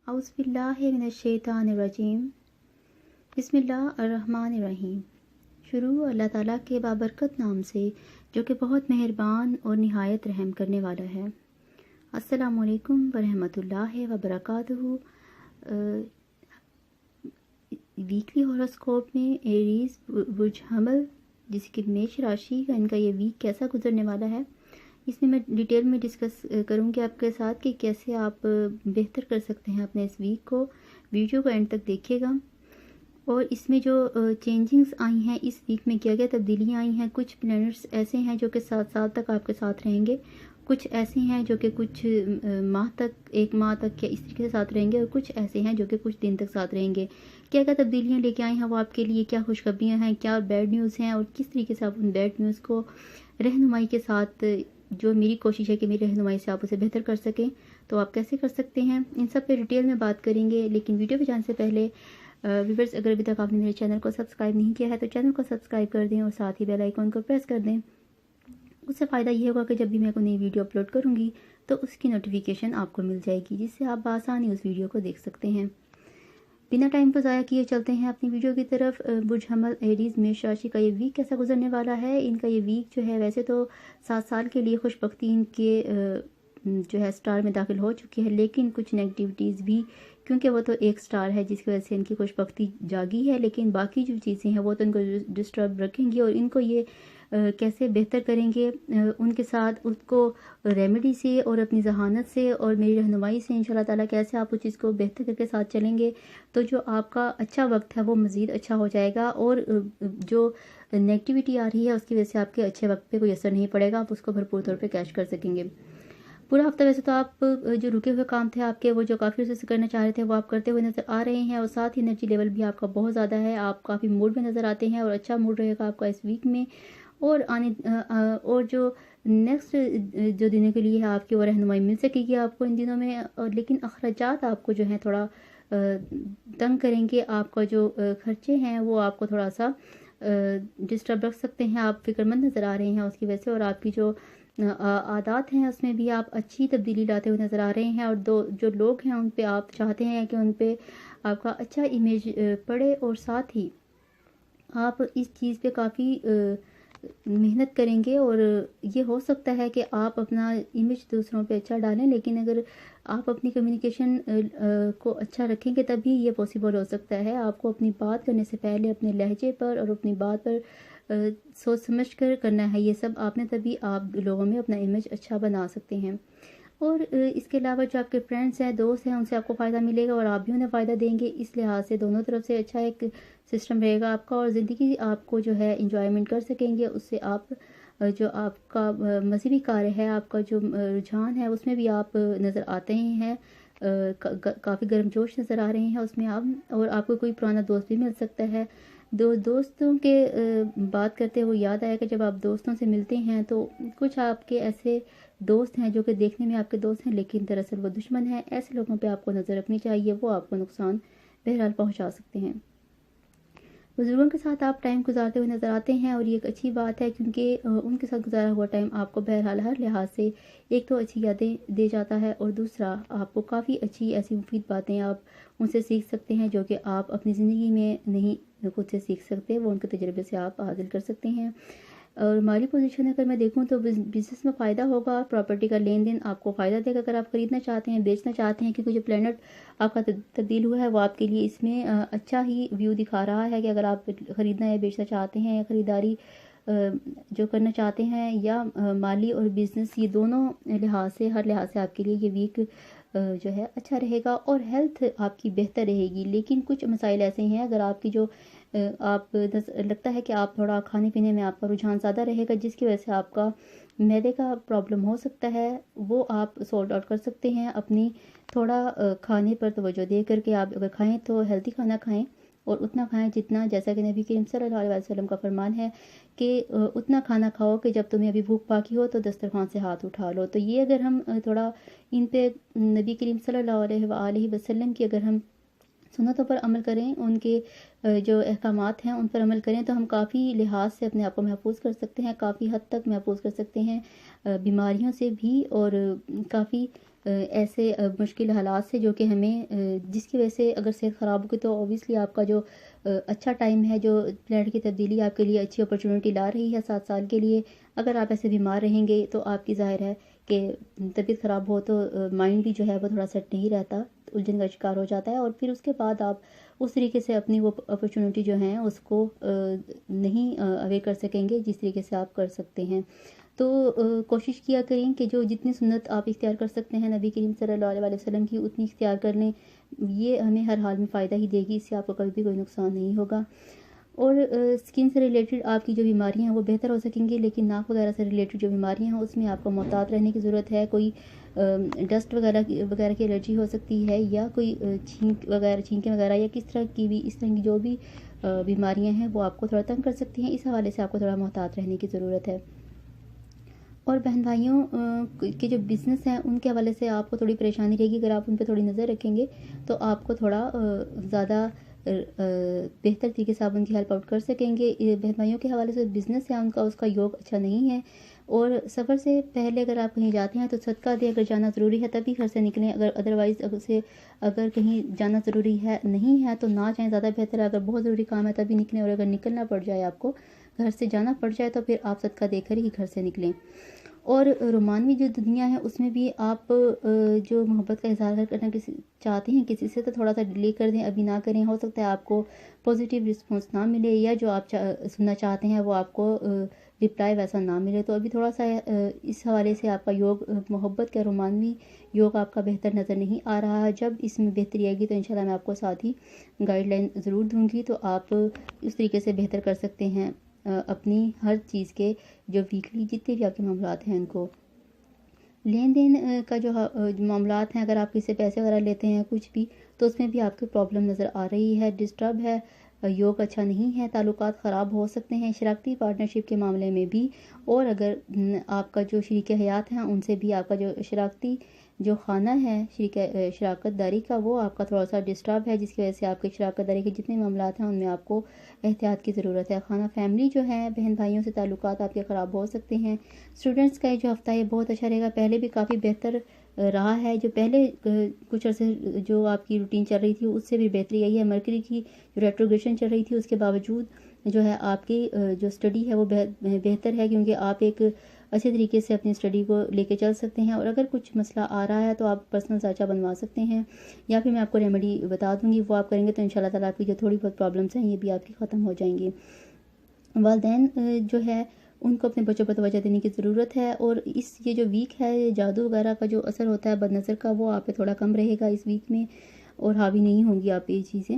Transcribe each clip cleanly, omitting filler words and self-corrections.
औज़ु बिल्लाहि मिनश्शैतानिर्रजीम। बिस्मिल्लाहिर्रहमानिर्रहीम। शुरू अल्लाह ताला के बाबरकत नाम से जो कि बहुत मेहरबान और निहायत रहम करने वाला है। अस्सलामु अलैकुम वरहमतुल्लाहि वबरकातुहू। वीकली हॉरोस्कोप में एरीज बुर्ज हमल जिसकी मेष राशि का इनका ये वीक कैसा गुजरने वाला है, इसमें मैं डिटेल में डिस्कस करूँगी आपके साथ कि कैसे आप बेहतर कर सकते हैं अपने इस वीक को। वीडियो को एंड तक देखिएगा। और इसमें जो चेंजिंग्स आई हैं इस वीक में, क्या क्या तब्दीलियाँ आई हैं। कुछ प्लैनेट्स ऐसे हैं जो कि 7 साल तक आपके साथ रहेंगे, कुछ ऐसे हैं जो कि कुछ माह तक, 1 माह तक या इस तरीके से साथ रहेंगे, और कुछ ऐसे हैं जो कि कुछ दिन तक साथ रहेंगे। क्या क्या तब्दीलियाँ लेके आई हैं वो आपके लिए, क्या खुशखबरियाँ हैं, क्या बैड न्यूज़ हैं, और किस तरीके से आप उन बैड न्यूज़ को रहनुमाई के साथ, जो मेरी कोशिश है कि मेरी रहनुमाई से आप उसे बेहतर कर सकें, तो आप कैसे कर सकते हैं, इन सब पे डिटेल में बात करेंगे। लेकिन वीडियो पे जाने से पहले व्यूअर्स, अगर अभी तक आपने मेरे चैनल को सब्सक्राइब नहीं किया है तो चैनल को सब्सक्राइब कर दें और साथ ही बेल आइकन को प्रेस कर दें। उससे फ़ायदा ये होगा कि जब भी मैं कोई नई वीडियो अपलोड करूँगी तो उसकी नोटिफिकेशन आपको मिल जाएगी, जिससे आप बआसानी उस वीडियो को देख सकते हैं। बिना टाइम को ज़ाया किए चलते हैं अपनी वीडियो की तरफ। बुर्ज हमल एरीज़ मेष राशि का ये वीक कैसा गुजरने वाला है। इनका ये वीक जो है, वैसे तो 7 साल के लिए खुशबख्ती इनके जो है स्टार में दाखिल हो चुकी है, लेकिन कुछ नेगेटिविटीज़ भी, क्योंकि वो तो एक स्टार है जिसकी वजह से इनकी खुशबख्ती जागी है, लेकिन बाकी जो चीज़ें हैं वो तो इनको डिस्टर्ब रखेंगी। और इनको ये कैसे बेहतर करेंगे, उनके साथ उसको रेमेडी से और अपनी जहानत से और मेरी रहनुमाई से इंशाल्लाह ताला कैसे आप उस चीज़ को बेहतर करके साथ चलेंगे तो जो आपका अच्छा वक्त है वो मज़ीद अच्छा हो जाएगा। और जो नेगेटिविटी आ रही है उसकी वजह से आपके अच्छे वक्त पे कोई असर नहीं पड़ेगा, आप उसको भरपूर तौर पे कैश कर सकेंगे। पूरा हफ्ता वैसे तो आप जो रुके हुए काम थे आपके, वो जो काफ़ी अर्से से करना चाह रहे थे, वो आप करते हुए नज़र आ रहे हैं। और साथ ही एनर्जी लेवल भी आपका बहुत ज़्यादा है, आप काफ़ी मूड में नज़र आते हैं और अच्छा मूड रहेगा आपका इस वीक में। और और जो नेक्स्ट जो दिनों के लिए है आपकी वो रहनुमाई मिल सकेगी आपको इन दिनों में। और लेकिन अखराजात आपको जो है थोड़ा तंग करेंगे, आपका जो खर्चे हैं वो आपको थोड़ा सा डिस्टर्ब रख सकते हैं। आप फिक्रमंद नज़र आ रहे हैं उसकी वजह से, और आपकी जो आदात हैं उसमें भी आप अच्छी तब्दीली लाते हुए नज़र आ रहे हैं। और जो लोग हैं उन पे आप चाहते हैं कि उन पे आपका अच्छा इमेज पड़े, और साथ ही आप इस चीज़ पे काफ़ी मेहनत करेंगे। और ये हो सकता है कि आप अपना इमेज दूसरों पे अच्छा डालें, लेकिन अगर आप अपनी कम्युनिकेशन को अच्छा रखेंगे तभी ये पॉसिबल हो सकता है। आपको अपनी बात करने से पहले अपने लहजे पर और अपनी बात पर सोच समझ कर करना है ये सब आपने, तभी आप लोगों में अपना इमेज अच्छा बना सकते हैं। और इसके अलावा जो आपके फ्रेंड्स हैं, दोस्त हैं, उनसे आपको फ़ायदा मिलेगा और आप भी उन्हें फ़ायदा देंगे। इस लिहाज से दोनों तरफ से अच्छा एक सिस्टम रहेगा आपका, और ज़िंदगी आपको जो है इंजॉयमेंट कर सकेंगे। उससे आप जो आपका मज़हबी कार्य है, आपका जो रुझान है, उसमें भी आप नज़र आते ही हैं, काफ़ी गर्मजोश नज़र आ रहे हैं उसमें आप। और आपको कोई पुराना दोस्त भी मिल सकता है। दोस्तों के बात करते हुए याद आया कि जब आप दोस्तों से मिलते हैं तो कुछ आपके ऐसे दोस्त हैं जो कि देखने में आपके दोस्त हैं लेकिन दरअसल वो दुश्मन हैं। ऐसे लोगों पे आपको नज़र रखनी चाहिए, वो आपको नुकसान बहरहाल पहुंचा सकते हैं। बुज़ुर्गों के साथ आप टाइम गुजारते हुए नज़र आते हैं, और ये एक अच्छी बात है क्योंकि उनके साथ गुजारा हुआ टाइम आपको बहरहाल हर लिहाज से एक तो अच्छी यादें दे जाता है, और दूसरा आपको काफ़ी अच्छी ऐसी मुफीद बातें आप उनसे सीख सकते हैं जो कि आप अपनी ज़िंदगी में नहीं खुद से सीख सकते, वो उनके तजर्बे से आप हासिल कर सकते हैं। और माली पोजीशन अगर मैं देखूं तो बिज़नेस में फ़ायदा होगा, प्रॉपर्टी का लेन देन आपको फ़ायदा देगा अगर आप ख़रीदना चाहते हैं, बेचना चाहते हैं, क्योंकि जो प्लैनेट आपका तब्दील हुआ है वो आपके लिए इसमें अच्छा ही व्यू दिखा रहा है कि अगर आप ख़रीदना या बेचना चाहते हैं या ख़रीदारी जो करना चाहते हैं, या माली और बिज़नेस, ये दोनों लिहाज से, हर लिहाज से आपके लिए ये वीक जो है अच्छा रहेगा। और हेल्थ आपकी बेहतर रहेगी। लेकिन कुछ मसाइल ऐसे हैं, अगर आपकी जो आप लगता है कि आप थोड़ा खाने पीने में आपका रुझान ज़्यादा रहेगा जिसकी वजह से आपका मैदे का प्रॉब्लम हो सकता है, वो आप सॉर्ट आउट कर सकते हैं अपनी थोड़ा खाने पर तवज्जो दे करके। आप अगर खाएं तो हेल्दी खाना खाएं, और उतना खाएं जितना, जैसा कि नबी करीम सल्लल्लाहु अलैहि वसल्लम का फरमान है कि उतना खाना खाओ कि जब तुम्हें अभी भूख बाकी हो तो दस्तरखान से हाथ उठा लो। तो ये अगर हम थोड़ा इन पे नबी करीम सल्लल्लाहु अलैहि वसल्लम की अगर हम सुन्नतों पर अमल करें, उनके जो अहकामात हैं उन पर अमल करें, तो हम काफ़ी लिहाज से अपने आप को महफूज कर सकते हैं, काफ़ी हद तक महफूज कर सकते हैं बीमारियों से भी, और काफ़ी ایسے مشکل حالات سے جو کہ ہمیں جس کی وجہ سے اگر صحت خراب ہوگی تو اوبیسلی آپ کا جو اچھا ٹائم ہے، جو پلانٹ کی تبدیلی آپ کے لیے اچھی اپرچونٹی لا رہی ہے 7 سال کے لیے، اگر آپ ایسے بیمار رہیں گے تو آپ کی ظاہر ہے کہ طبیعت خراب ہو تو مائنڈ بھی جو ہے وہ تھوڑا سیٹ نہیں رہتا، الجھن کا شکار ہو جاتا ہے، اور پھر اس کے بعد آپ اس طریقے سے اپنی وہ اپرچونٹی جو ہیں اس کو نہیں اوے کر سکیں گے جس طریقے سے آپ کر سکتے ہیں۔ تو کوشش کیا کریں کہ جو جتنی سنت آپ اختیار کر سکتے ہیں نبی کریم صلی اللہ علیہ وسلم کی اتنی اختیار کر لیں، یہ ہمیں ہر حال میں فائدہ ہی دے گی، اس سے آپ کو کبھی بھی کوئی نقصان نہیں ہوگا۔ اور سکن سے ریلیٹڈ آپ کی جو بیماریاں ہیں وہ بہتر ہو سکیں گی، لیکن ناک وغیرہ سے ریلیٹڈ جو بیماریاں ہیں اس میں آپ کو محتاط رہنے کی ضرورت ہے۔ کوئی ڈسٹ وغیرہ کی الرجی ہو سکتی ہے، یا کوئی چھینکیں وغیرہ یا کس طرح کی بھی اس طرح کی جو بھی بیماریاں ہیں وہ آپ کو تھوڑا تنگ کر سکتی ہیں، اس حوالے سے آپ کو تھوڑا محتاط رہنے کی ضرورت ہے۔ اور بہن بھائیوں کے جو بزنس ہیں ان کے حوالے سے آپ کو تھوڑی پریشانی رہے گی، اگر آپ ان پہ تھوڑی نظر رکھیں گے تو آپ کو تھوڑا زیادہ بہتر طریقے سے آپ ان کی ہیلپ آؤٹ کر سکیں گے۔ بہن بھائیوں کے حوالے سے بزنس ہے ان کا، اس کا یوگ اچھا نہیں ہے، اور سفر سے پہلے اگر آپ کہیں جاتے ہیں تو صدقہ دیں، اگر جانا ضروری ہے تبھی گھر سے نکلیں، ادروائز اگر کہیں جانا ضروری ہے نہیں ہے تو نہ جائیں، زیادہ بہتر ہے۔ اگر بہت ضروری کام ہے تبھی نکلیں، اور اگر نکلنا پڑ جائے آپ کو گھر سے جانا پڑ جائے تو پھر آپ صدقہ دے کر ہی گھر سے نکلیں۔ اور رومانوی جو دنیا ہے اس میں بھی آپ جو محبت کا اظہار کرنا چاہتے ہیں کسی سے تو تھوڑا سا ڈیلے کر دیں، ابھی نہ کریں، ہو سکتا ہے آپ کو پازیٹیو رسپانس نہ ملے، یا جو آپ سننا چاہتے ہیں وہ آپ کو رپلائی ویسا نہ ملے، تو ابھی تھوڑا سا اس حوالے سے آپ کا یوگ محبت کا رومانوی یوگ آپ کا بہتر نظر نہیں آ رہا ہے۔ جب اس میں بہتری آئے گی تو انشاءاللہ میں آپ کو ساتھ ہی گائیڈ لائن ضرور دوں گی، تو آپ اس طریقے سے بہتر کر سکتے ہیں اپنی ہر چیز کے جو ویکلی جتنے بھی آپ کے معاملات ہیں ان کو۔ لین دین کا جو معاملات ہیں، اگر آپ کسی سے پیسے وغیرہ لیتے ہیں کچھ بھی تو اس میں بھی آپ کو پرابلم نظر آ رہی ہے، ڈسٹرب ہے، یوگ اچھا نہیں ہے، تعلقات خراب ہو سکتے ہیں شراکتی پارٹنرشپ کے معاملے میں بھی، اور اگر آپ کا جو شریک حیات ہیں ان سے بھی آپ کا جو شراکتی جو خانہ ہے شراکت داری کا وہ آپ کا تھوڑا سا ڈسٹرب ہے، جس کی وجہ سے آپ کے شراکت داری کے جتنے معاملات ہیں ان میں آپ کو احتیاط کی ضرورت ہے۔ خانہ فیملی جو ہے بہن بھائیوں سے تعلقات آپ کے خراب ہو سکتے ہیں۔ اسٹوڈنٹس کا جو ہفتہ ہے بہت اچھا رہے گا، پہلے بھی کافی بہتر رہا ہے، جو پہلے کچھ عرصے جو آپ کی روٹین چل رہی تھی اس سے بھی بہتری آئی ہے۔ مرکری کی جو ریٹروگریشن چل رہی تھی اس کے باوجود جو ہے آپ کی جو اسٹڈی ہے وہ بہتر ہے، کیونکہ آپ ایک اچھے طریقے سے اپنی اسٹڈی کو لے کے چل سکتے ہیں، اور اگر کچھ مسئلہ آ رہا ہے تو آپ پرسنل سرچہ بنوا سکتے ہیں، یا پھر میں آپ کو ریمیڈی بتا دوں گی، وہ آپ کریں گے تو انشاءاللہ تعالیٰ آپ کی جو تھوڑی بہت پرابلمس ہیں یہ بھی آپ کی ختم ہو جائیں گی۔ والدین جو ہے ان کو اپنے بچوں پر توجہ دینے کی ضرورت ہے، اور یہ جو ویک ہے جادو وغیرہ کا جو اثر ہوتا ہے بد نظر کا وہ آپ پہ تھوڑا کم رہے گا اس ویک میں، اور حاوی نہیں ہوں گی آپ پہ یہ چیزیں۔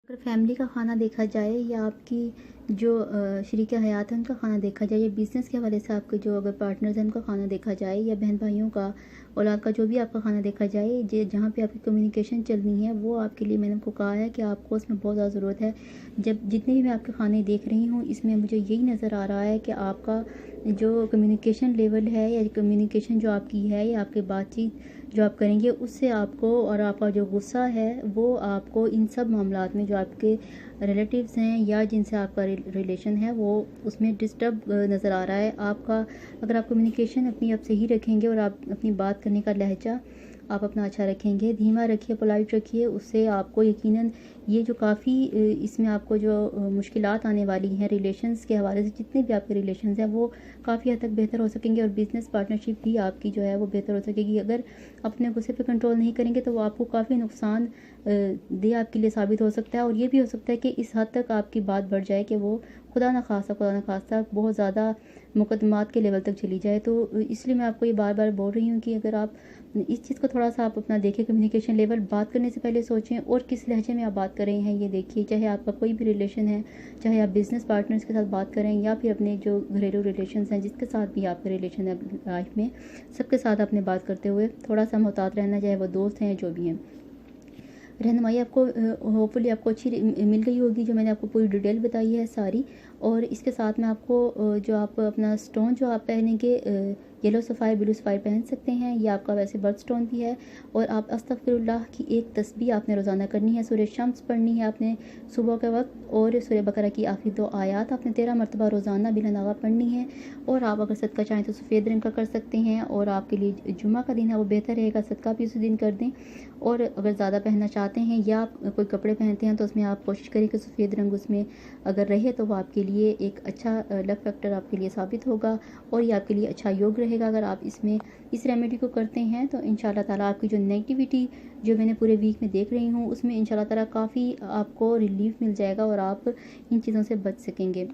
اگر فیملی کا کھانا دیکھا جائے یا آپ کی جو شریک حیات ہیں ان کا کھانا دیکھا جائے، یا بزنس کے حوالے سے آپ کے جو اگر پارٹنرز ہیں ان کا کھانا دیکھا جائے، یا بہن بھائیوں کا اولاد کا جو بھی آپ کا کھانا دیکھا جائے، جہاں پہ آپ کی کمیونیکیشن چلنی ہے وہ آپ کے لیے میں نے کو کہا ہے کہ آپ کو اس میں بہت زیادہ ضرورت ہے۔ جتنے بھی میں آپ کے کھانے دیکھ رہی ہوں اس میں مجھے یہی نظر آ رہا ہے کہ آپ کا جو کمیونیکیشن لیول ہے یا کمیونیکیشن جو آپ کی ہے یا آپ کی بات چیت جو آپ کریں گے اس سے آپ کو، اور آپ کا جو غصہ ہے وہ آپ کو ان سب معاملات میں جو آپ کے ریلیٹیوز ہیں یا جن سے آپ کا ریلیشن ہے وہ اس میں ڈسٹرب نظر آ رہا ہے۔ آپ کا اگر آپ کمیونیکیشن اپنی آپ صحیح رکھیں گے اور آپ اپنی بات کرنے کا لہجہ آپ اپنا اچھا رکھیں گے، دھیما رکھیے، پولائٹ رکھیے، اس سے آپ کو یقیناً یہ جو کافی اس میں آپ کو جو مشکلات آنے والی ہیں ریلیشنز کے حوالے سے، جتنے بھی آپ کے ریلیشنز ہیں وہ کافی حد تک بہتر ہو سکیں گے، اور بزنس پارٹنرشپ بھی آپ کی جو ہے وہ بہتر ہو سکے گی۔ اگر اپنے غصے پہ کنٹرول نہیں کریں گے تو وہ آپ کو کافی نقصان دہ آپ کے لیے ثابت ہو سکتا ہے، اور یہ بھی ہو سکتا ہے کہ اس حد تک آپ کی بات بڑھ جائے کہ وہ خدا نخواستہ بہت زیادہ مقدمات کے لیول تک چلی جائے۔ تو اس لیے میں آپ کو یہ بار بار بول رہی ہوں کہ اگر آپ اس چیز کو تھوڑا سا آپ اپنا دیکھیں، کمیونیکیشن لیول بات کرنے سے پہلے سوچیں، اور کس لہجے میں آپ بات کر رہے ہیں یہ دیکھیے، چاہے آپ کا کوئی بھی ریلیشن ہے، چاہے آپ بزنس پارٹنرز کے ساتھ بات کریں یا پھر اپنے جو گھریلو ریلیشنز ہیں جس کے ساتھ بھی آپ کے ریلیشن ہے لائف میں، سب کے ساتھ اپنے بات کرتے ہوئے تھوڑا سا محتاط رہنا، چاہے وہ دوست ہیں جو بھی ہیں۔ رہنمائی آپ کو ہوپفلی آپ کو اچھی مل گئی ہوگی، جو میں نے آپ کو پوری ڈیٹیل بتائی ہے ساری، اور اس کے ساتھ میں آپ کو جو آپ اپنا سٹون جو آپ پہنیں گے येलो सफ़ायर ब्लू सफ़ायर पहन सकते हैं। ये आपका वैसे बर्थ स्टोन भी है। और आप अस्तगफिरुल्लाह की एक तस्बीह आपने रोज़ाना करनी है। सूरह शम्स पढ़नी है आपने सुबह के वक्त, और सूरह बकरा की आखिरी 2 आयत आपने 13 मरतबा रोज़ाना बिला नागा पढ़नी है। और आप अगर सदका चाहें तो सफ़ेद रंग का कर सकते हैं, और आपके लिए जुम्मा का दिन है वो बेहतर रहेगा, सदका भी उसी दिन कर दें। और अगर ज़्यादा पहनना चाहते हैं या कोई कपड़े पहनते हैं तो उसमें आप कोशिश करें कि सफ़ेद रंग उसमें अगर रहे तो वो आपके लिए एक अच्छा लक फैक्टर आपके लिए साबित होगा, और ये आपके लिए अच्छा योग रहेगा। अगर आप इसमें इस रेमेडी को करते हैं तो इंशाल्लाह ताला आपकी जो नेगेटिविटी जो मैंने पूरे वीक में देख रही हूँ उसमें इंशाल्लाह ताला काफ़ी आपको रिलीफ मिल जाएगा और आप इन चीज़ों से बच सकेंगे।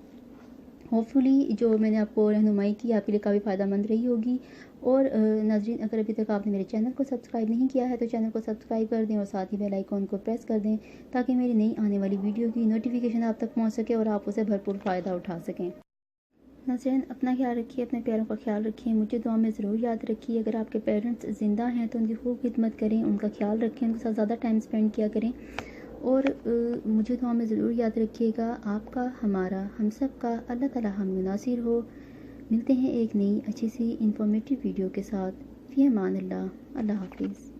होपफुली जो मैंने आपको रहनुमाई की आपके लिए काफ़ी फ़ायदा मंद रही होगी। और नाज़रीन, अगर अभी तक आपने मेरे चैनल को सब्सक्राइब नहीं किया है तो चैनल को सब्सक्राइब कर दें और साथ ही बेल आइकॉन को प्रेस कर दें, ताकि मेरी नई आने वाली वीडियो की नोटिफिकेशन आप तक पहुंच सके और आप उसे भरपूर फ़ायदा उठा सकें। नाज़रीन, अपना ख्याल रखिए, अपने प्यारों का ख्याल रखिए, मुझे दुआ में ज़रूर याद रखिए। अगर आपके पेरेंट्स ज़िंदा हैं तो उनकी खूब खिदमत करें, उनका ख्याल रखें, उनके साथ ज़्यादा टाइम स्पेंड किया करें। और मुझे दुआ में ज़रूर याद रखिएगा। आपका, हमारा, हम सब का अल्लाह ताला हम नासिर हो। मिलते हैं एक नई अच्छी सी इंफॉर्मेटिव वीडियो के साथ। फ़ी अमान अल्लाह। अल्लाह हाफ़िज़।